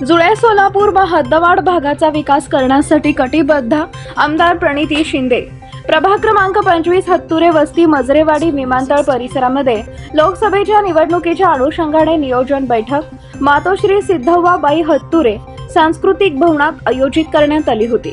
जुळे सोलापूर व हद्दवाड भागाचा विकास करण्यासाठी कटिबद्ध आमदार प्रणिती शिंदे। प्रभाग क्रमांक 25 हत्तुरे वस्ती मजरेवाडी विमानतळ परिसरामध्ये लोकसभेच्या निवडणुकीच्या अनुषंगाने नियोजन बैठक मातोश्री सिद्धव्वाबाई हत्तुरे सांस्कृतिक भवनात आयोजित करण्यात आली होती।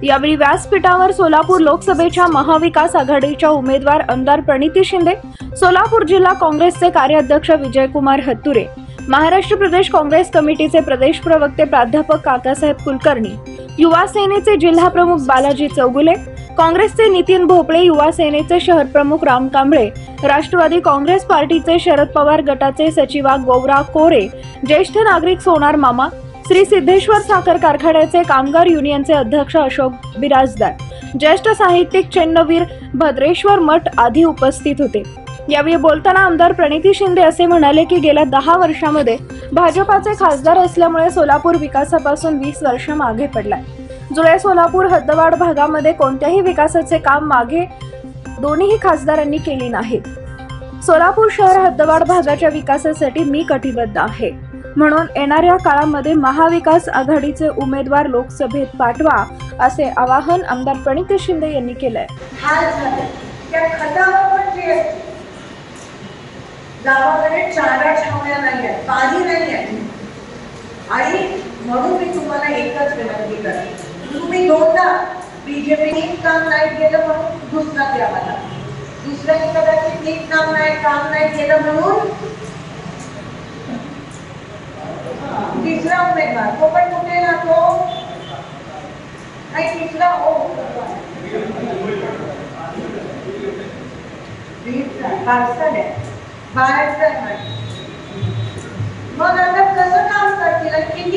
यावेळी व्यासपीठावर सोलापूर लोकसभेच्या महाविकास आघाडीच्या उमेदवार आमदार प्रणिती शिंदे, सोलापूर जिल्हा काँग्रेसचे कार्याध्यक्ष विजयकुमार हत्तुरे, महाराष्ट्र प्रदेश काँग्रेस कमिटीचे प्रदेश प्रवक्ते प्राध्यापक काकासाहेब कुलकर्णी, युवा सेनेचे जिल्हा प्रमुख बालाजी चौगुले, काँग्रेसचे नितीन भोपळे, युवा सेनेचे शहर प्रमुख राम कांबळे, राष्ट्रवादी काँग्रेस पार्टीचे शरद पवार गटाचे सचिवा गौरा कोरे, ज्येष्ठ नागरिक सोनार मामा, श्री सिद्धेश्वर साखर कारखान्याचे कामगार युनियनचे अध्यक्ष अशोक बिराजदार, ज्येष्ठ साहित्यिक चेन्नवीर भद्रेश्वर मठ आदी उपस्थित होते। यावेळी बोलताना आमदार प्रणिती शिंदे असे म्हणाले की गेल्या 10 वर्षांमध्ये भाजपाचे खासदार असल्यामुळे सोलापूर विकासापासून 20 वर्ष मागे पडलाय। जुळे सोलापूर हद्दवाड भागामध्ये कोणत्याही विकासाचे काम मागे दोन्ही खासदारांनी केले नाहीत। सोलापूर शहर हद्दवाड भागाच्या विकासासाठी मी कटिबद्ध आहे, म्हणून येणाऱ्या काळामध्ये महाविकास आघाडीचे उमेदवार लोकसभेत पाठवा असे आवाहन आमदार प्रणिती शिंदे यांनी केलंय। गावाकडे चारा छावण्या नाही आहेत, पाणी नाही आहे, आणि म्हणून मी तुम्हाला एकच विनंती करते, तुम्ही दोनदा बीजेपीने काम नाही केलं म्हणून दुसरा द्यावा लागला, दुसऱ्याने कदाचित नीट काम नाही केलं म्हणून तिसरा उमेदवार तो पण कुठे ना तो नाही तिसरा पार्सल आहे बाहेरचं, मग आता कसं काम करतील?